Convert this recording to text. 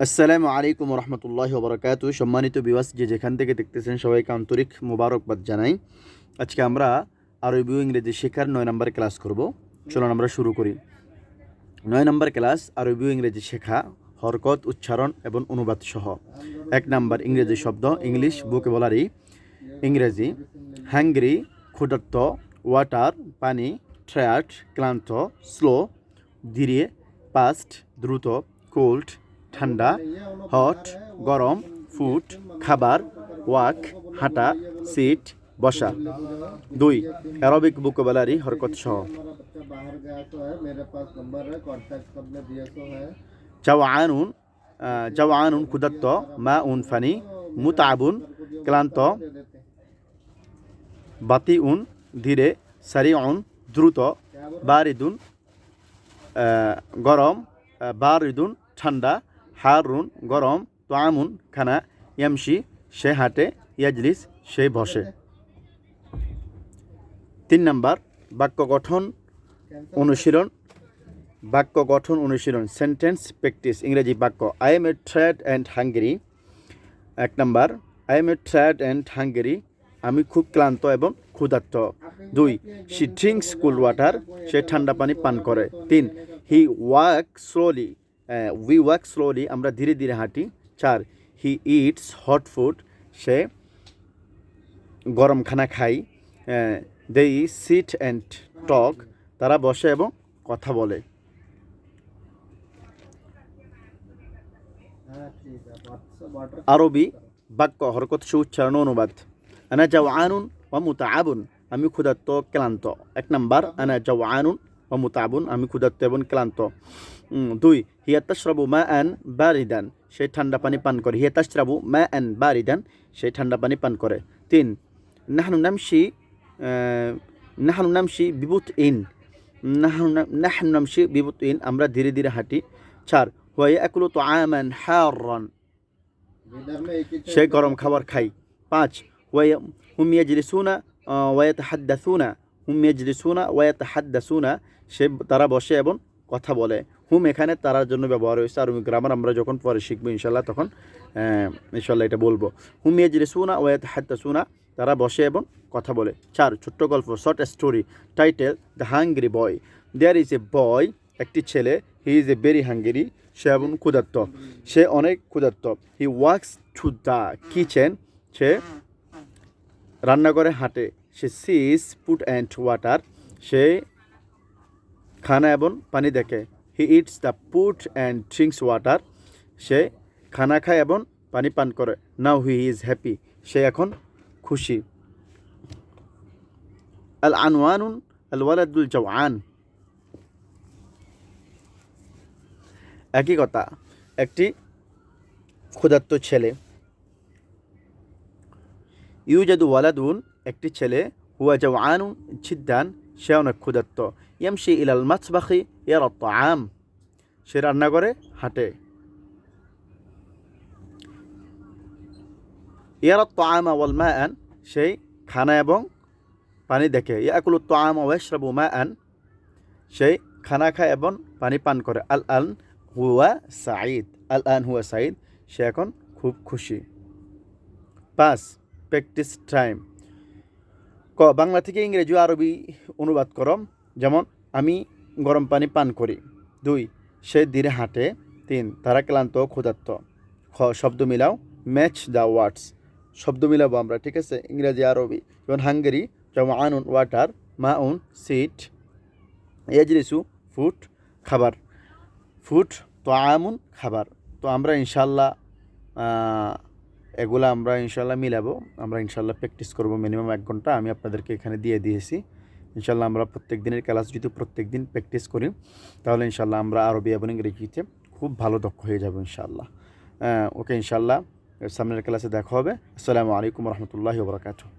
আসসালামু আলাইকুম রহমতুল্লাহি ওবরাকাতু। সম্মানিত বিওয়াস, যে যেখান থেকে দেখতেছেন সবাইকে আন্তরিক মোবারকবাদ জানাই। আজকে আমরা আরবি ও ইংরেজি শেখার 9 নম্বর ক্লাস করব। চলুন আমরা শুরু করি। 9 নম্বর ক্লাস আরবি ও ইংরেজি শেখা, হরকত, উচ্চারণ এবং অনুবাদ সহ। 1 নম্বর ইংরেজি শব্দ, ইংলিশ ভোকাবুলারি। ইংরেজি হ্যাংরি ক্ষুধার্ত, ওয়াটার পানি, ট্রায়ার্ড ক্লান্ত, স্লো ধীরে, পাস্ট দ্রুত, কোল্ড ঠান্ডা, হট গরম, ফুড খাবার, ওয়াক হাঁটা, সিট বসা। 2 অ্যারবিক ভোকাবুলারি হরকত সহ। জাওয়ানুন জাওয়ানুন ক্ষুধার্ত, মাউন ফানি, মুতাবুন ক্লান্ত, বাতিউন ধীরে, সারিউন দ্রুত, বারিদুন গরম, বারিদুন ঠান্ডা, হারুন গরম, তোয়ামুন খানা, ইয়ামশি সে হাঁটে, ইয়াজলিস সে বসে। 3 নম্বর বাক্য গঠন অনুশীলন। Sentence practice. ইংরেজি বাক্য, I M A tired and Hungary. 1 number, I M A tired and Hungary, আমি খুব ক্লান্ত এবং ক্ষুধার্ত। 2 শি ড্রিঙ্কস কোল্ড ওয়াটার, সে ঠান্ডা পানি পান করে। 3 হি walk slowly, we walk slowly, আমরা ধীরে ধীরে হাঁটি। 4 হি ইটস হট ফুড, সে গরম খানা খায়। দে সিট অ্যান্ড টক, তারা বসে এবং কথা বলে। আরবি বাক্য, হরকত সে উচ্চারণ অনুবাদ। আনা জাওয়ানুন ওয়া মুতাআবুন, আমি ক্ষুধার্ত ক্লান্ত। 1 নম্বর, আনা জাওয়ানুন ওয়া মুতাআবুন, আমি ক্ষুধার্ত এবং ক্লান্ত। 2 হিয়া তাশরাবু মাআন বারিদান, সে ঠান্ডা পানি পান করে। হিয়া তাশরাবু মাআন বারিদান, সে ঠান্ডা পানি পান করে। 3 নাহনু নামশি নাহনু নামশি বিবুতইন, নাহনু নামশি বিবুতইন, আমরা ধীরে ধীরে হাঁটি। 4 হুয়া ইয়াকুলু তুআমান হাররান, সে গরম খাবার খায়। 5 হুম ইয়াজলিসুনা ওয়া ইয়াতাহাদ্দাসুনা, হুম ইয়াজলিসুনা ওয়া ইয়াতাহাদ্দাসুনা, তারা বসে এবং কথা বলে। হুম এখানে তারার জন্য ব্যবহার হয়েছে। আরবি গ্রামার আমরা যখন পরে শিখবো ইনশাল্লাহ, তখন ইনশাল্লাহ এটা বলবো। হুম ইয়াজলিসুনা ওয়া ইয়াতাহাদ্দাসুনা, তারা বসে এবং কথা বলে। 4 ছোট্ট গল্প, short story. Title, the hungry boy. There is a boy, একটি ছেলে। He is a very hungry, সে এবং ক্ষুধার্ত, সে অনেক ক্ষুধার্ত। He walks to the kitchen, সে রান্নাঘরে হাঁটে। সে সিজ ফুড অ্যান্ড ওয়াটার, সে খানা এবং পানি দেখে। He eats the food and drinks water, সে খানা খায় এবং পানি পান করে। নাও হি ইজ হ্যাপি, সে এখন খুশি। আল আনওয়ানুন আল ওয়ালাদুল জাওয়ান, একই কথা, একটি ক্ষুধার্ত ছেলে। ইউজাদু ওয়ালাদুন, একটি ছেলে। হুয়া জাওয়ানুন জিদ্দান, সে অনেক ক্ষুধার্ত। ইয়ামশি ইলাল মাতবাখি ইয়ারা তাআম, সে রান্না করে হাঁটে। ইয়ারা তাআম ওয়াল মাআন, সেই খানা এবং পানি দেখে। ইয়াকুলু তাআম ওয়া ইয়াশরাবু মাআন, সেই খানা খায় এবং পানি পান করে। আল আন হুয়া সাঈদ, আল আন হুয়া সাঈদ, সে এখন খুব খুশি। 5 প্র্যাকটিস টাইম। ক বাংলা থেকে ইংরেজি আরবি অনুবাদ করো। যেমন, আমি গরম পানি পান করি। 2 সে ধীরে হাঁটে। 3 তারা ক্লান্ত ও ক্ষুধার্ত। খ শব্দ মিলাও, ম্যাচ দ্য ওয়ার্ডস, শব্দ মিলাবো আমরা, ঠিক আছে, ইংরেজি আরবি। যেমন হাঙ্গেরি, জাওয়ানুন ওয়াটার, মাউন সিট, ইয়াজলিসু ফুড খাবার, ফুড তোয়ামুন খাবার। তো আমরা ইনশাল্লাহ এগুলো আমরা ইনশাল্লাহ মিলাবো। আমরা ইনশাল্লাহ প্র্যাকটিস করবো মিনিমাম 1 ঘন্টা। আমি আপনাদেরকে এখানে দিয়ে দিয়েছি। ইনশাল্লাহ আমরা প্রত্যেক দিনের ক্লাস যদি প্রত্যেক দিন প্র্যাকটিস করি, তাহলে ইনশাল্লাহ আমরা আরবি এবং ইংরেজিতে খুব ভালো দক্ষ হয়ে যাবো ইনশাল্লাহ। ওকে, ইনশাল্লাহ সামনের ক্লাসে দেখা হবে। আসসালামু আলাইকুম রহমতুল্লাহি ওয়া বারাকাতুহু।